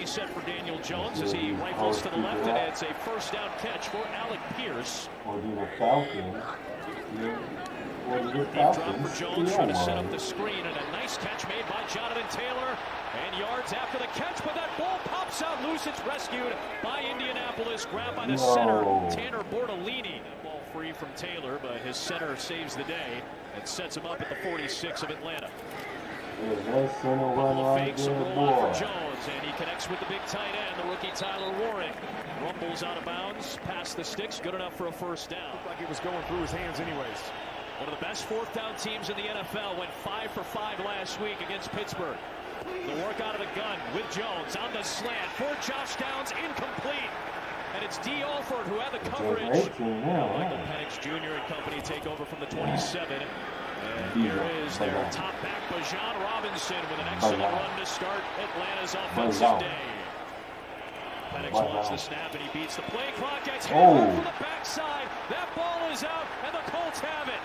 safety set for Daniel Jones as he rifles to the left, and it's a first down catch for Alec Pierce. Or do the Falcons. Deep drop for Jones, trying to set up the screen, and a nice catch made by Jonathan Taylor. And yards after the catch, but that ball pops out loose. It's rescued by Indianapolis, grabbed by the center, Tanner Bortolini. Ball free from Taylor, but his center saves the day and sets him up at the 46 of Atlanta. Fakes a roll for Jones, and he connects with the big tight end, the rookie Tyler Warren. Rumbles out of bounds, past the sticks, good enough for a first down. Looked like it was going through his hands anyways. One of the best fourth down teams in the NFL, went 5 for 5 last week against Pittsburgh. The work out of the gun with Jones on the slant for Josh Downs, incomplete. And it's D. Alford who had the coverage. Michael Penix Jr. and company take over from the 27. And here is their top back, Bijan Robinson, with an excellent run to start Atlanta's offensive day. Penix wants the snap, and he beats the play clock. Gets hit from the backside. That ball is out, and the Colts have it.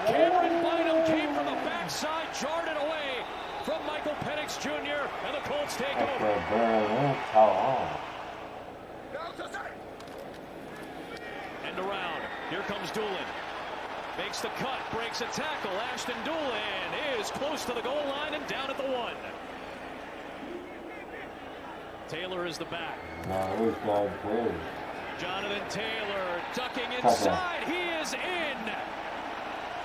Cameron Bynum came from the backside, jarred it away from Michael Penix Jr., and the Colts take over. End around. Here comes Doolin. Makes the cut, breaks a tackle. Ashton Doolin is close to the goal line and down at the 1. Taylor is the back. Jonathan Taylor ducking inside. He is in.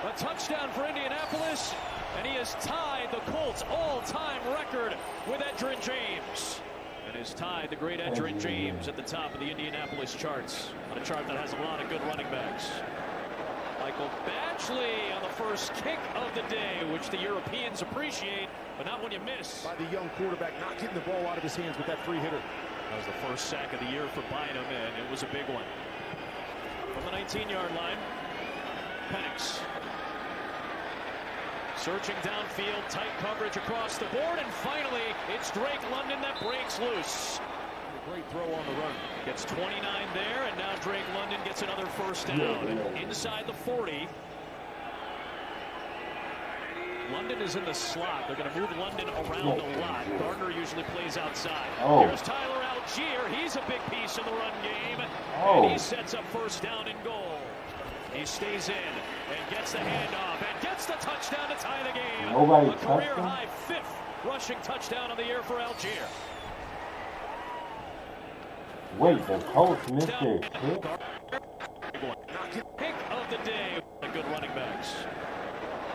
A touchdown for Indianapolis, and he has tied the Colts all-time record with Edgerrin James. And has tied the great Edgerrin James at the top of the Indianapolis charts, on a chart that has a lot of good running backs. Michael Badgley on the first kick of the day, which the Europeans appreciate, but not when you miss. By the young quarterback, not getting the ball out of his hands with that free hitter. That was the first sack of the year for Bynum, and it was a big one. From the 19-yard line, Penix. Searching downfield, tight coverage across the board, and finally, it's Drake London that breaks loose. A great throw on the run. Gets 29 there, and now Drake London gets another first down. Inside the 40. London is in the slot. They're going to move London around a lot. Gardner usually plays outside. Here's Tyler Algier. He's a big piece in the run game, and he sets up first down and goal. He stays in and gets the handoff and gets the touchdown to tie the game. A career-high 5th rushing touchdown of the year for Algier. Wait, the Colts missed it. Pick of the day. Good running backs.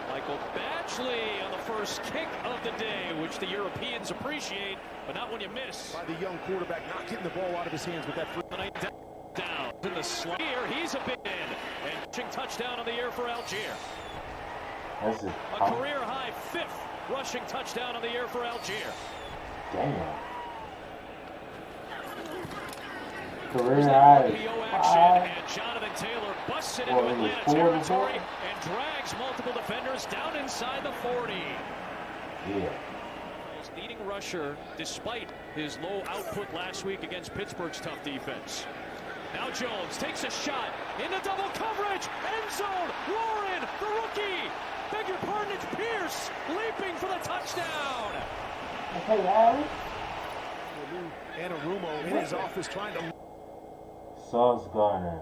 Michael Badgley on the first kick of the day, which the Europeans appreciate, but not when you miss. By the young quarterback, not getting the ball out of his hands with that free. Down in the slot. Here, he's a big in. And touchdown of the year for Algier. A career-high 5th rushing touchdown of the year for Algier. Damn. Career-high 5. And Jonathan Taylor busts it into Atlanta territory and drags multiple defenders down inside the 40. Yeah. His leading rusher, despite his low output last week against Pittsburgh's tough defense. Now Jones takes a shot into double coverage. End zone. Warren, the rookie. Beg your pardon, it's Pierce leaping for the touchdown. Okay, Alex. Anarumo in his office trying to. Sauce Gardner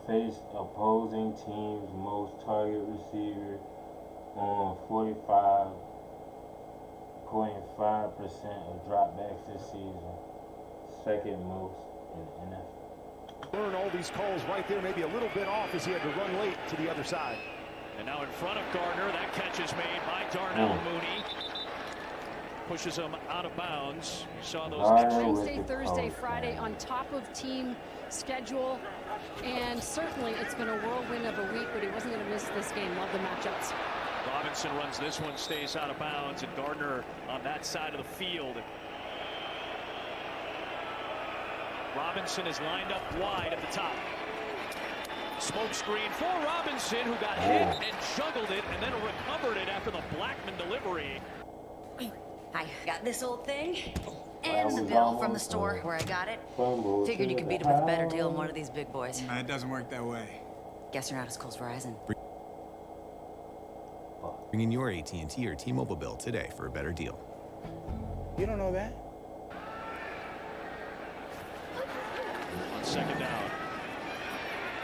faced opposing team's most target receiver on 45.5% of dropbacks this season. Second most in the NFL. Learn all these calls right there, maybe a little bit off as he had to run late to the other side. And now in front of Gardner, that catch is made by Darnell Mooney. Pushes him out of bounds. You saw those. Wednesday, Thursday, Friday on top of team schedule. And certainly it's been a whirlwind of a week, but he wasn't going to miss this game. Love the matchups. Robinson runs this one, stays out of bounds, and Gardner on that side of the field. Robinson is lined up wide at the top. Smoke screen for Robinson, who got hit and juggled it and then recovered it after the Blackman delivery. I got this old thing and the bill from the store where I got it. Figured you could beat it with a better deal than one of these big boys. It doesn't work that way. Guess you're not as cool as Verizon. Bring in your AT&T or T-Mobile bill today for a better deal. You don't know that? on second down.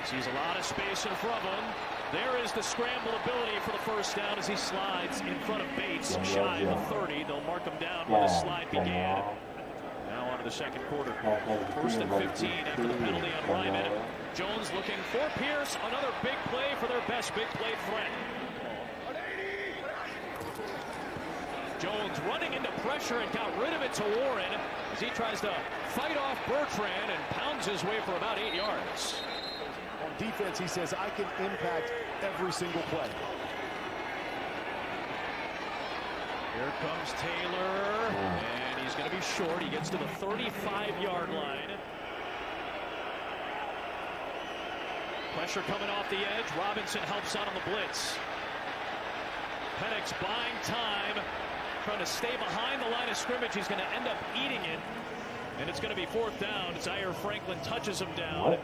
Sees a lot of space in front of him. There is the scramble ability for the first down as he slides in front of Bates, shy of the 30. They'll mark him down where the slide began. Now on to the second quarter. First and 15 after the penalty on Ryman. Jones looking for Pierce. Another big play for their best big play threat. Jones running into pressure and got rid of it to Warren as he tries to fight off Bertrand and pounds his way for about 8 yards. On defense, he says, I can impact every single play. Here comes Taylor, and he's going to be short. He gets to the 35-yard line. Pressure coming off the edge. Robinson helps out on the blitz. Penix buying time, trying to stay behind the line of scrimmage. He's going to end up eating it, and it's going to be fourth down as Zaire Franklin touches him down.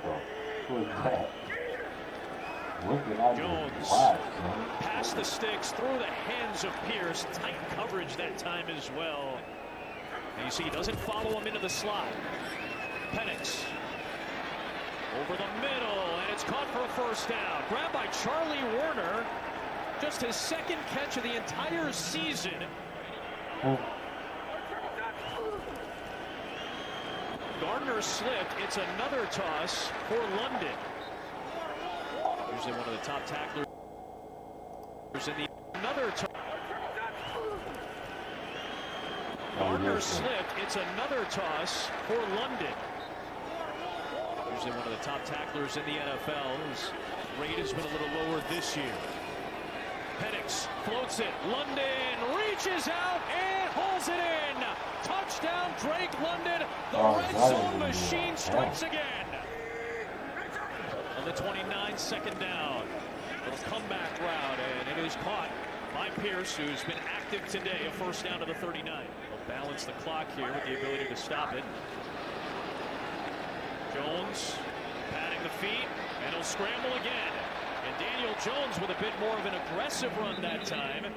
Jones past the sticks, through the hands of Pierce. Tight coverage that time as well. And you see he doesn't follow him into the slot. Penix over the middle, and it's caught for a first down. Grabbed by Charlie Warner. Just his second catch of the entire season. Gardner slipped. It's another toss for London. Usually one of the top tacklers in the another toss. Gardner slipped. It's another toss for London. Usually one of the top tacklers in the NFL. His rate has been a little lower this year. Penix floats it. London reaches out and holds it in. Touchdown, Drake London. The red zone machine strikes again. On the 29, second down. Little comeback route, and it is caught by Pierce, who's been active today. A first down to the 39. They'll balance the clock here with the ability to stop it. Jones patting the feet, and he'll scramble again. And Daniel Jones with a bit more of an aggressive run that time.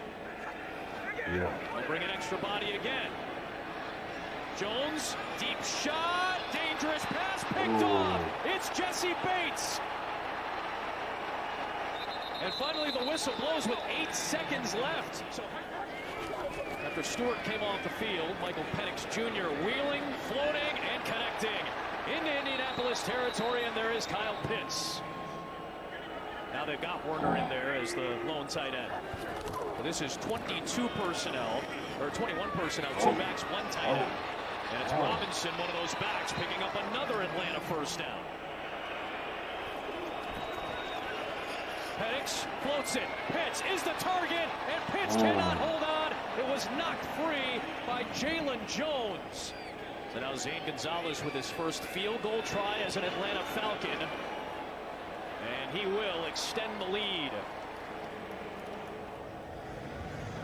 He'll bring an extra body again. Jones, deep shot, dangerous pass picked off. It's Jesse Bates. And finally the whistle blows with 8 seconds left. So after Stewart came off the field, Michael Penix Jr. wheeling, floating, and connecting into Indianapolis territory, and there is Kyle Pitts. Now they've got Warner in there as the lone tight end. Well, this is 22 personnel, or 21 personnel, 2 backs, 1 tight end. And it's Robinson, one of those backs, picking up another Atlanta first down. Penix floats it. Pitts is the target, and Pitts cannot hold on. It was knocked free by Jalen Jones. So now Zane Gonzalez with his first field goal try as an Atlanta Falcon. And he will extend the lead.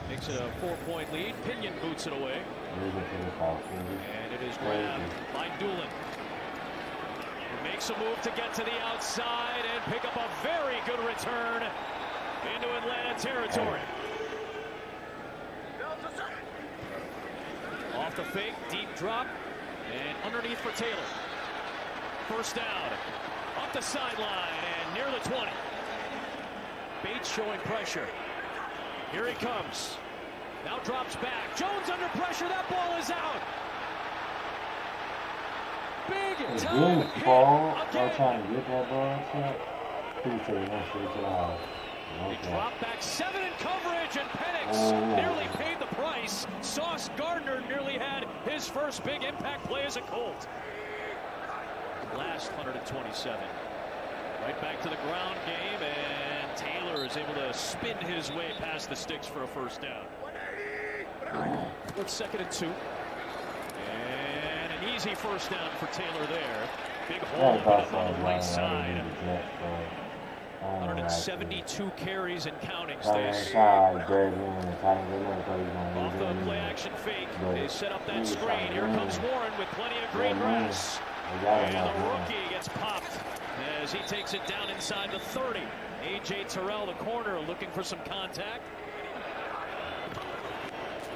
Makes it a 4-point lead. Pinion boots it away. And it is grabbed by Doolin. He makes a move to get to the outside and pick up a very good return into Atlanta territory. Off the fake, deep drop, and underneath for Taylor. First down. Up the sideline and near the 20. Bates showing pressure. Here he comes. Now drops back. Jones under pressure. That ball is out. Big time hit again. Trying to get that ball. He dropped back 7 in coverage, and Penix nearly paid the price. Sauce Gardner nearly had his first big impact play as a Colt. Last 127. Right back to the ground game, and Taylor is able to spin his way past the sticks for a first down. It's 2nd and 2. And an easy first down for Taylor there. Big hole on the right side. 172 carries and counting stays. Off the play action fake, they set up that screen. Here comes Warren with plenty of green grass. And the rookie gets popped as he takes it down inside the 30. A.J. Terrell, the corner, looking for some contact.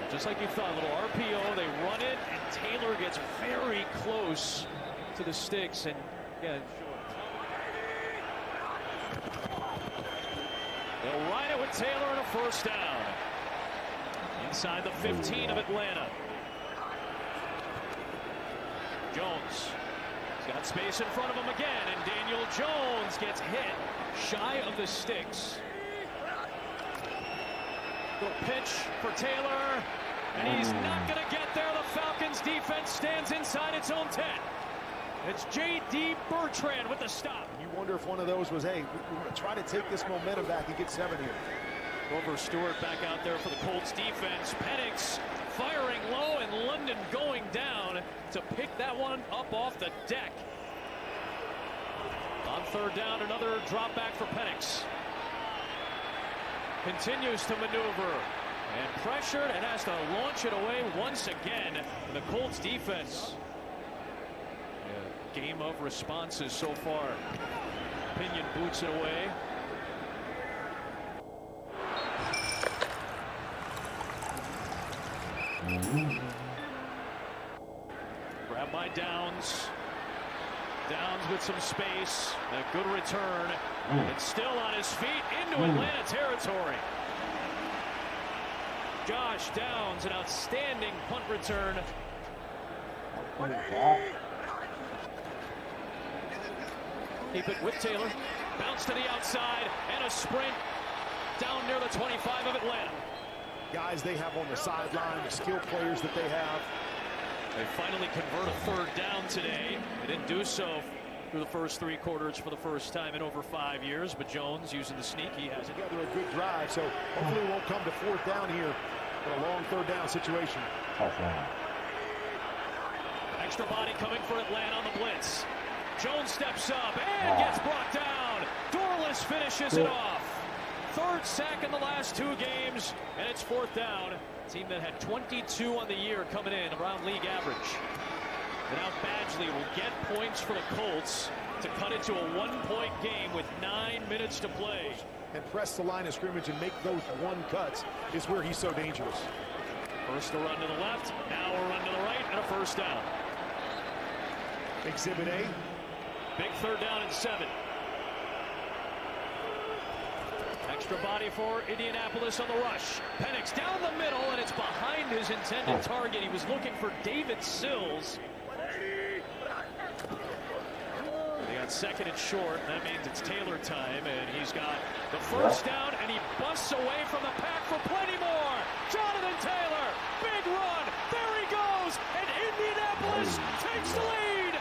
Just like you thought, a little RPO, they run it, and Taylor gets very close to the sticks and Again, they'll ride it with Taylor and a first down. Inside the 15 of Atlanta. Jones. He's got space in front of him again, and Daniel Jones gets hit shy of the sticks. Little pitch for Taylor, and he's not going to get there. The Falcons defense stands inside its own 10. It's J.D. Bertrand with the stop. You wonder if one of those was, hey, we're going to try to take this momentum back and get 7 here. Grover Stewart back out there for the Colts defense. Penix firing low, and London going down to pick that one up off the deck. On third down, another drop back for Penix. Continues to maneuver and pressured and has to launch it away once again. The Colts defense. Game of responses so far. Pinion boots it away. Grab by Downs. Downs with some space. A good return. And still on his feet into Atlanta territory. Josh Downs, an outstanding punt return. Keep it with Taylor. Bounce to the outside and a sprint down near the 25 of Atlanta. Guys they have on the sideline, the skill players that they have. They finally convert a third down today. They didn't do so through the first 3 quarters for the first time in over 5 years, but Jones using the sneak, he has it. Together a good drive, so hopefully it won't come to fourth down here for a long third down situation. Extra body coming for Atlanta on the blitz. Jones steps up and gets brought down. Dorless finishes it off. Third sack in the last 2 games, and it's fourth down. Team that had 22 on the year coming in, around league average. And now Badgley will get points for the Colts to cut it to a 1-point game with 9 minutes to play. And press the line of scrimmage and make those 1 cuts is where he's so dangerous. First a run to the left, now a run to the right, and a first down. Exhibit A. Big third down and 7. Extra body for Indianapolis on the rush. Penix down the middle, and it's behind his intended target. He was looking for David Sills. They got second and short. That means it's Taylor time, and he's got the first down, and he busts away from the pack for plenty more. Jonathan Taylor, big run. There he goes, and Indianapolis takes the lead.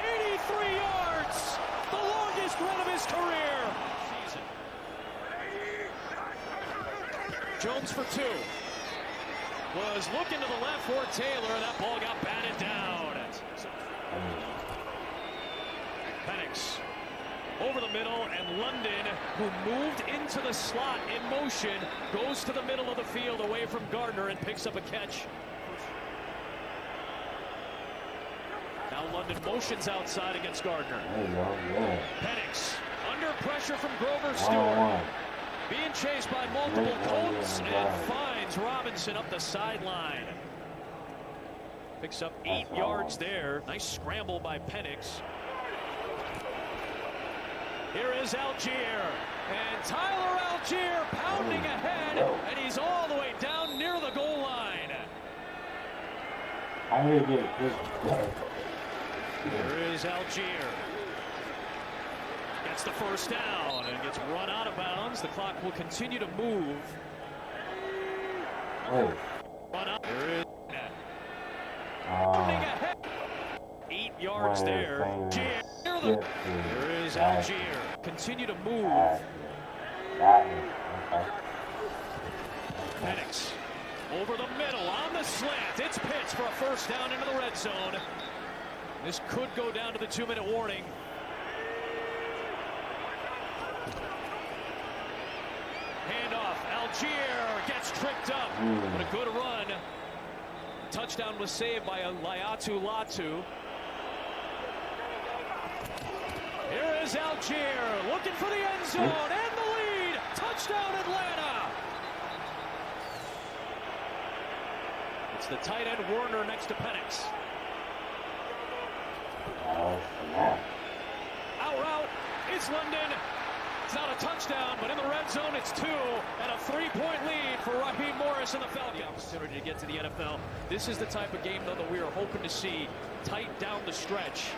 83 yards, the longest run of his career. Jones for 2. Was looking to the left for Taylor, and that ball got batted down. Penix over the middle, and London, who moved into the slot in motion, goes to the middle of the field away from Gardner and picks up a catch. Now London motions outside against Gardner. Penix under pressure from Grover Stewart. Being chased by multiple Colts and finds Robinson up the sideline. Picks up 8 yards there. Nice scramble by Penix. Here is Algier. And Tyler Algier pounding ahead. And he's all the way down near the goal line. Here is Algier. Gets the first down and gets run out of bounds. The clock will continue to move. Run out. There is 8 yards there. There is Algier. Continue to move. Penix over the middle on the slant. It's Pitts for a first down into the red zone. This could go down to the 2-minute warning. Handoff. Algier gets tripped up. But a good run. Touchdown was saved by Laiatu Latu. Here is Algier looking for the end zone and the lead. Touchdown Atlanta. It's the tight end Werner next to Penix. Out route, it's London. It's not a touchdown, but in the red zone, it's 2, and a 3-point lead for Raheem Morris and the Falcons. Opportunity to get to the NFL. This is the type of game, though, that we are hoping to see tight down the stretch.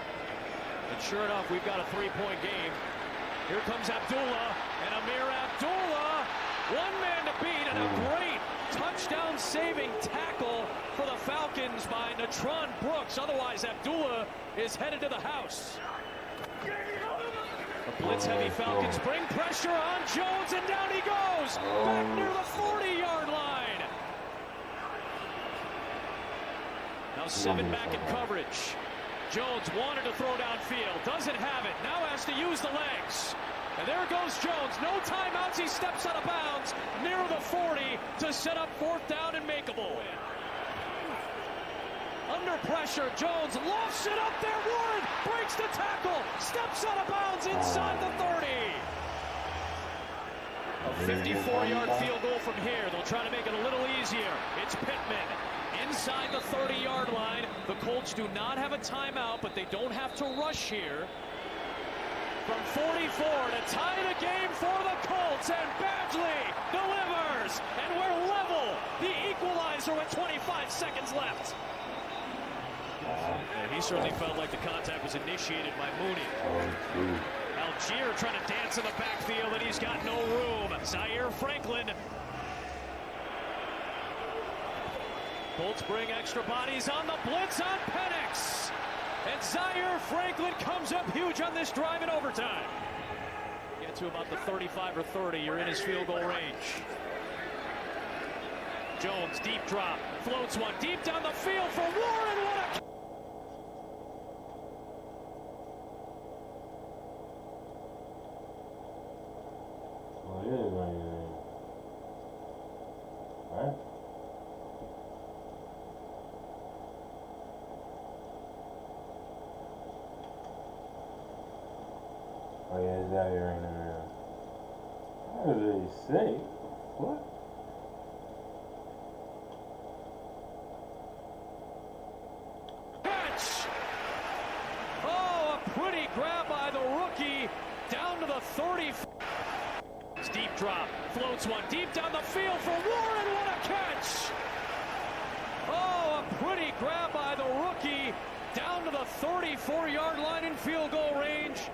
And sure enough, we've got a 3-point game. Here comes Abdullah, and Amir Abdullah, one man to beat, and a great touchdown-saving tackle for the Falcons by Natron Brooks. Otherwise, Abdullah is headed to the house. The blitz-heavy Falcons bring pressure on Jones, and down he goes, back near the 40-yard line. Now 7 back in coverage. Jones wanted to throw downfield, doesn't have it, now has to use the legs. And there goes Jones, no timeouts, he steps out of bounds near the 40 to set up 4th down and makeable. Under pressure, Jones lofts it up there, Warren breaks the tackle, steps out of bounds inside the 30. A 54-yard field goal from here. They'll try to make it a little easier. It's Pittman inside the 30-yard line. The Colts do not have a timeout, but they don't have to rush here. From 44 to tie the game for the Colts, and Badgley delivers, and we're level. The equalizer with 25 seconds left. He certainly felt like the contact was initiated by Mooney. Algier trying to dance in the backfield, and he's got no room. Zaire Franklin. Colts bring extra bodies on the blitz on Penix. And Zaire Franklin comes up huge on this drive in overtime. Get to about the 35 or 30, you're in his field goal range. Jones, deep drop, floats one deep down the field for Warren. What a... Well, it is running in. Right? Oh yeah, it's out here right now. What did he say? What? Catch! Oh, a pretty grab by the rookie down to the 30. Deep drop, floats one deep down the field for Warren. What a catch! Oh, a pretty grab by the rookie down to the 34-yard line in field goal range.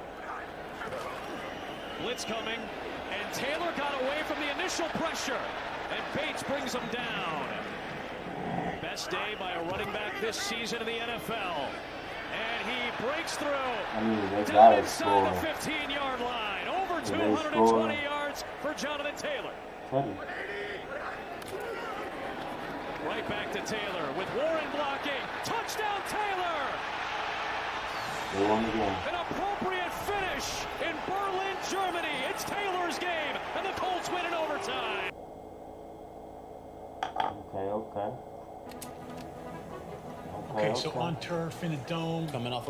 Blitz coming, and Taylor got away from the initial pressure, and Bates brings him down. Best day by a running back this season in the NFL. And he breaks through down inside the 15-yard line. Over 220 yards for Jonathan Taylor. Right back to Taylor with Warren blocking. Touchdown Taylor! An appropriate finish in Berlin, Germany. It's Taylor's game, and the Colts win in overtime. Okay, so on turf in a dome, coming off a